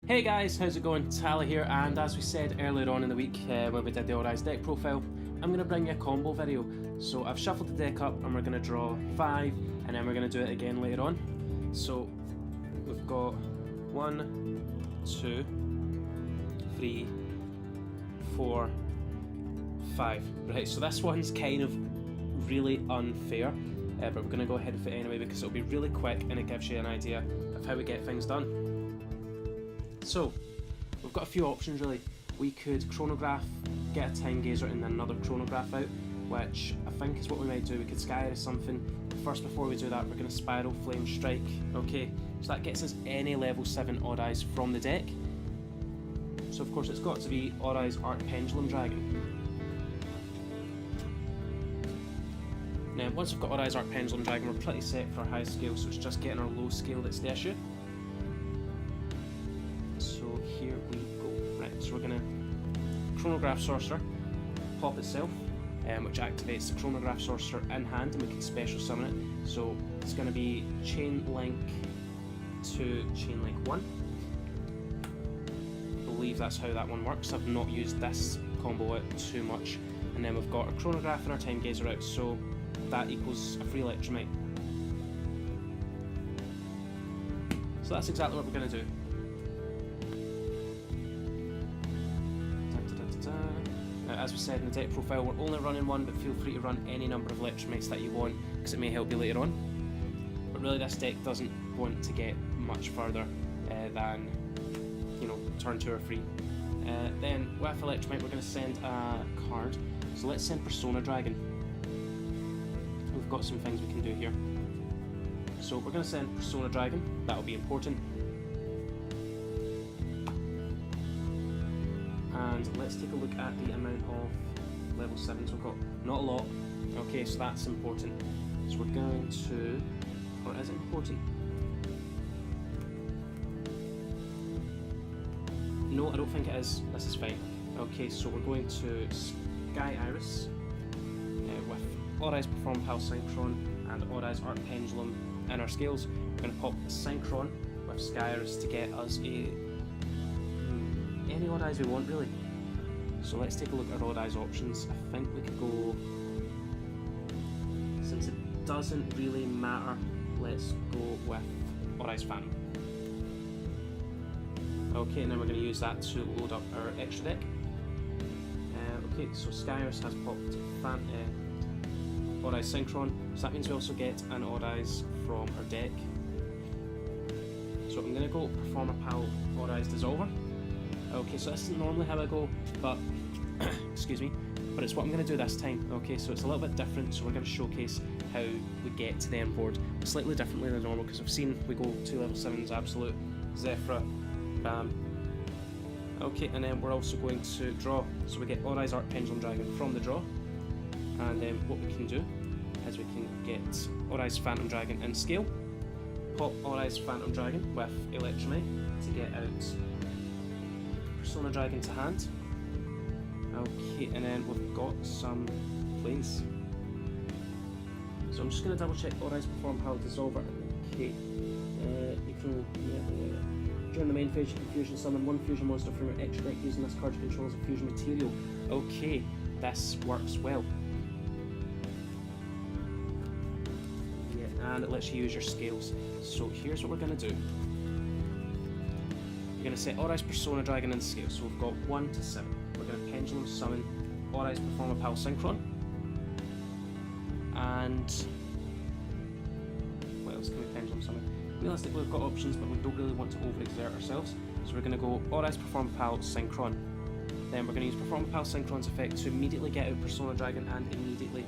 Hey guys, how's it going? Tally here, and as we said earlier on in the week when we did the Odd Eyes deck profile, I'm going to bring you a combo video. So I've shuffled the deck up and we're going to draw 5 and then we're going to do it again later on. So we've got 1, 2, 3, 4, 5. Right, so this one's kind of really unfair, but we're going to go ahead with it anyway because it'll be really quick and it gives you an idea of how we get things done. So, we've got a few options really. We could chronograph, get a time gazer and then another chronograph out, which I think is what we might do. We could sky or something. First, before we do that, we're going to Spiral Flame Strike. Okay, so that gets us any level 7 Odd Eyes from the deck. So of course it's got to be Odd Eyes Arc Pendulum Dragon. Now once we've got Odd Eyes Arc Pendulum Dragon, we're pretty set for our high scale, so it's just getting our low scale that's the issue. Here we go. Right, so we're going to Chronograph Sorcerer, pop itself, which activates the Chronograph Sorcerer in hand, and we can special summon it. So it's going to be Chain Link to Chain Link 1. I believe that's how that one works. I've not used this combo out too much. And then we've got our Chronograph and our Time Gazer out, so that equals a free Electromite. So that's exactly what we're going to do. As we said in the deck profile, we're only running one, but feel free to run any number of Electromites that you want, because it may help you later on. But really this deck doesn't want to get much further than, you know, turn 2 or 3. Then with Electromite we're going to send a card, so let's send Persona Dragon. We've got some things we can do here. So we're going to send Persona Dragon, that'll be important. And let's take a look at the amount of level 7s we've got. Not a lot. Okay, so that's important. So we're going to... or is it important? No, I don't think it is. This is fine. Okay, so we're going to Sky Iris with Odd Eyes Perform Pal Synchron and Odd Eyes Arc Pendulum in our scales. We're going to pop Synchron with Sky Iris to get us any Odd Eyes we want really. So let's take a look at our Odd Eyes options. I think we could go, since it doesn't really matter, let's go with Odd Eyes Phantom. Okay, and then we're going to use that to load up our extra deck. Okay, so Sky Iris has popped Odd Eyes Synchron, so that means we also get an Odd Eyes from our deck. So I'm going to go Perform a Pal Odd Eyes Dissolver. Okay, so this isn't normally how I go, but excuse me, but it's what I'm going to do this time. Okay, so it's a little bit different, so we're going to showcase how we get to the end board slightly differently than normal, because I've seen we go 2 level 7s, Absolute, Zephyr, bam. Okay, and then we're also going to draw, so we get Odd Eyes Arc Pendulum Dragon from the draw, and then what we can do is we can get Odd Eyes Phantom Dragon in scale, pop Odd Eyes Phantom Dragon with Electromite to get out Persona Dragon to hand. Okay, and then we've got some plays. So I'm just going to double check Odd Eyes Perform Pal Dissolver. Okay, you can, during the main phase you can fusion summon 1 fusion monster from your extra deck using this card to control as a fusion material. Okay, this works well. Yeah, and it lets you use your scales. So here's what we're going to do. We're going to set Odd Eyes Persona Dragon in scale, so we've got 1 to 7. We're going to Pendulum Summon Odd Eyes Perform a Pal Synchron. And what else can we Pendulum Summon? Realistically we've got options, but we don't really want to overexert ourselves, so we're going to go Odd Eyes Perform a Pal Synchron. Then we're going to use Perform a Pal Synchron's effect to immediately get out Persona Dragon and immediately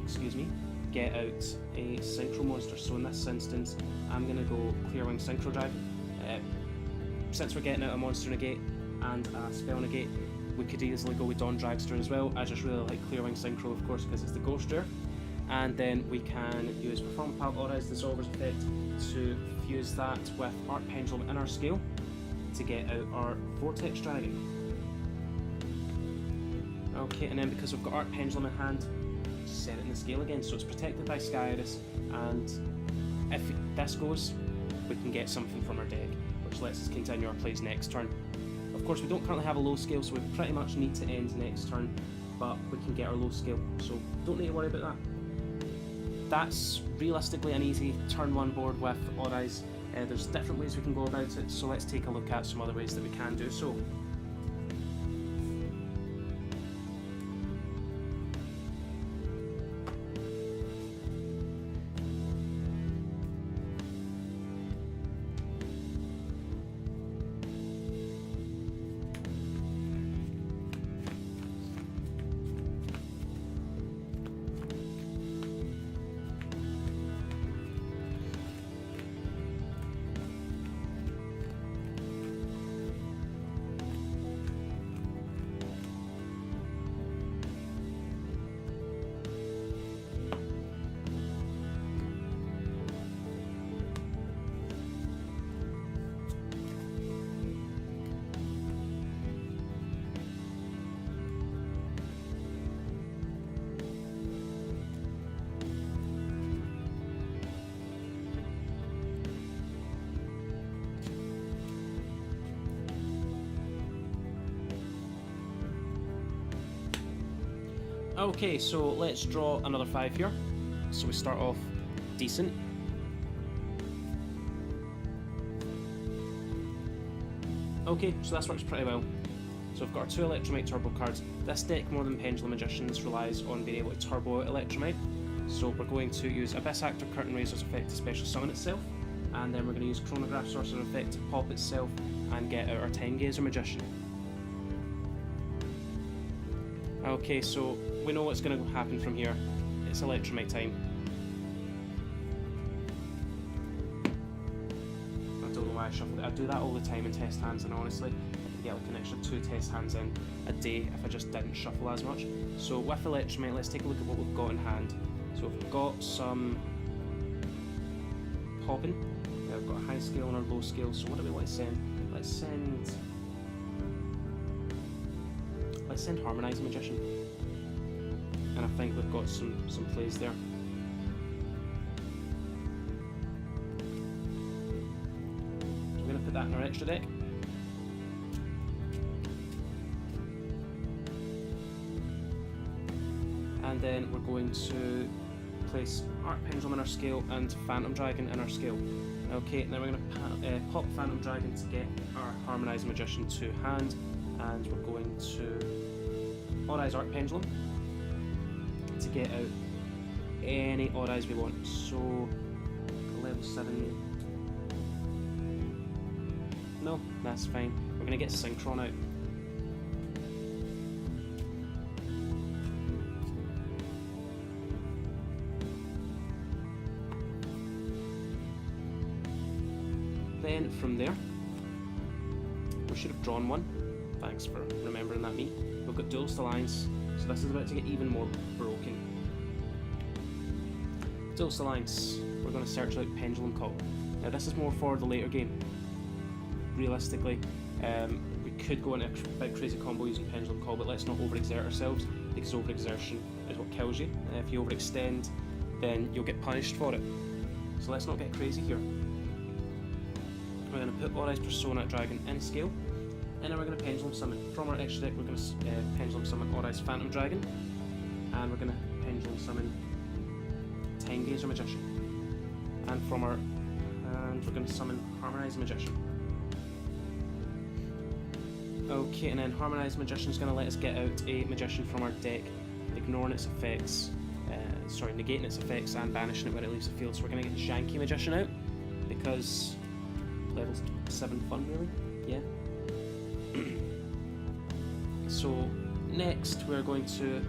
excuse me, get out a Synchro monster. So in this instance I'm going to go Clearwing Synchro Dragon. Since we're getting out a monster negate and a spell negate, we could easily go with Dawn Dragster as well. I just really like Clearwing Synchro, of course, because it's the Ghost Rare. And then we can use Perform Pal Odd Eyes Dissolver's effect to fuse that with Arc Pendulum in our scale to get out our Vortex Dragon. Okay, and then because we've got Arc Pendulum in hand, set it in the scale again, so it's protected by Sky Iris, and if this goes, we can get something from our deck, which which lets us continue our plays next turn. Of course, we don't currently have a low scale, so we pretty much need to end next turn, but we can get our low scale, so don't need to worry about that. That's realistically an easy turn 1 board with Odd Eyes. There's different ways we can go about it, so let's take a look at some other ways that we can do so. Okay, so let's draw another 5 here. So we start off decent. Okay, so this works pretty well. So we've got our 2 Electromite turbo cards. This deck, more than Pendulum Magicians, relies on being able to turbo out Electromite. So we're going to use Abyss Actor Curtain Razor's effect to special summon itself, and then we're going to use Chronograph Sorcerer effect to pop itself and get out our Time Gazer Magician. Okay, so we know what's going to happen from here. It's Electromite time. I don't know why I shuffled it. I do that all the time in test hands, and honestly, I can get like an extra 2 test hands in a day if I just didn't shuffle as much. So with Electromite, let's take a look at what we've got in hand. So we've got some popping. We've got a high scale and a low scale. So what do we want to send? Let's send Harmonizing Magician. And I think we've got some plays there. So we're going to put that in our extra deck. And then we're going to place Arc Pendulum in our scale and Phantom Dragon in our scale. Okay, and then we're going to pop Phantom Dragon to get our Harmonizing Magician to hand, and we're going to Odd Eyes Arc Pendulum to get out any Odd Eyes we want. So level 7. No, that's fine. We're going to get Synchron out. Then from there, we should have drawn one. Thanks for remembering that, me. We've got Duelist Alliance, so this is about to get even more broken. Duelist Alliance, we're going to search out Pendulum Call. Now this is more for the later game. Realistically, we could go into a big crazy combo using Pendulum Call, but let's not overexert ourselves, because overexertion is what kills you. If you overextend, then you'll get punished for it. So let's not get crazy here. We're going to put Odd Eyes Persona Dragon in scale, and then we're going to Pendulum Summon. From our extra deck, we're going to Pendulum Summon Odd Eyes Phantom Dragon, and we're going to Pendulum Summon Time Gazer Magician. And from our hand, we're going to summon Harmonizing Magician. Okay, and then Harmonizing Magician is going to let us get out a Magician from our deck, ignoring its effects, negating its effects and banishing it when it leaves the field. So we're going to get Janky Magician out, because level 7 fun, really? Yeah. So next we're going to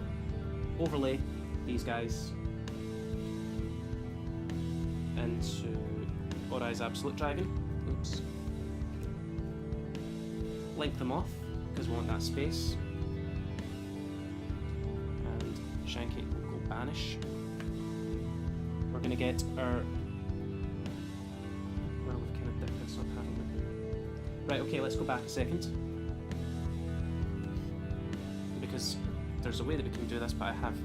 overlay these guys into Odd Eyes Absolute Dragon. Oops. Link them off because we want that space. And Shanky will go banish. We're going to get our... Well, we've kind of dipped this up, haven't we? Right, okay, let's go back a second. Because there's a way that we can do this, but I have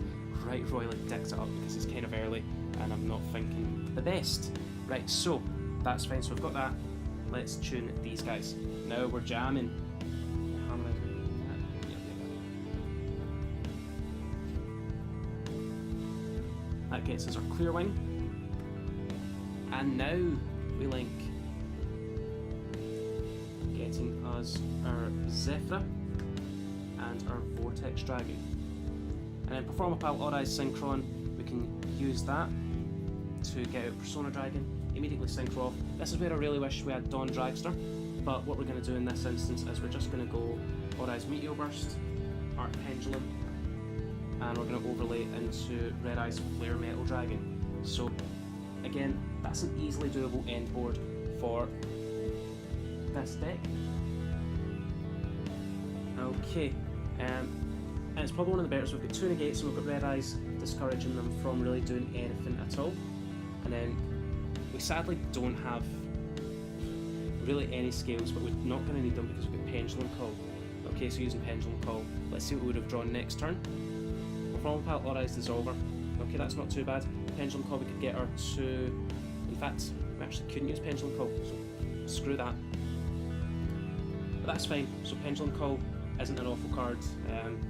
right royally dicked it up because it's kind of early and I'm not thinking the best. Right, so that's fine. So we've got that. let's tune these guys. Now we're jamming. That gets us our clear wing. And now we link, getting us our Zephyr and our Vortex Dragon. And then Perform a Pile Odd Eyes Synchron, we can use that to get out Persona Dragon, immediately synchro off. This is where I really wish we had Dawn Dragster, but what we're going to do in this instance is we're just going to go Odd Eyes Meteor Burst, Arc Pendulum, and we're going to overlay into Red Eyes Flare Metal Dragon. So again, that's an easily doable end board for this deck. Okay, and it's probably one of the better. So we've got 2 negates and we've got Red Eyes, discouraging them from really doing anything at all. And then we sadly don't have really any scales, but we're not going to need them because we've got Pendulum Call. Okay, so using Pendulum Call, let's see what we would have drawn next turn. Perform a Pile Odd Eyes Dissolver. Okay, that's not too bad. Pendulum Call, we could get our 2. In fact, we actually couldn't use Pendulum Call, so screw that. But that's fine. So Pendulum Call isn't an awful card.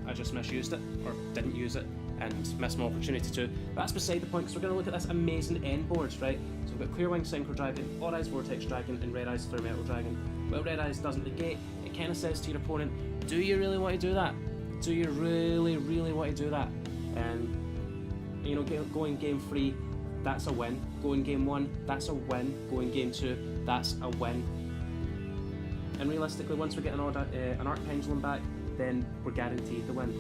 I just misused it, or didn't use it, and missed my opportunity to. But that's beside the point, because we're going to look at this amazing end board, right? So we've got Clear Wing Synchro Dragon, Odd Eyes Vortex Dragon, and Red Eyes Flare Metal Dragon. Well, Red Eyes doesn't negate. It kind of says to your opponent, do you really want to do that? Do you really, really want to do that? You know, going game 3, that's a win. Going game 1, that's a win. Going game 2, that's a win. And realistically, once we get an Arc Pendulum back, then we're guaranteed the win.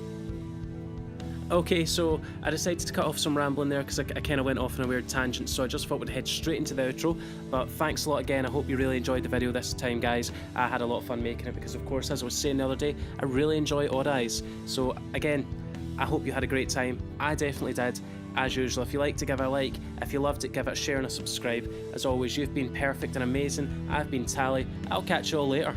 Okay, so I decided to cut off some rambling there because I kind of went off on a weird tangent, so I just thought we'd head straight into the outro. But thanks a lot again. I hope you really enjoyed the video this time, guys. I had a lot of fun making it because, of course, as I was saying the other day, I really enjoy Odd Eyes. So again, I hope you had a great time. I definitely did. As usual, if you liked it, give it a like. If you loved it, give it a share and a subscribe. As always, you've been perfect and amazing. I've been Tally. I'll catch you all later.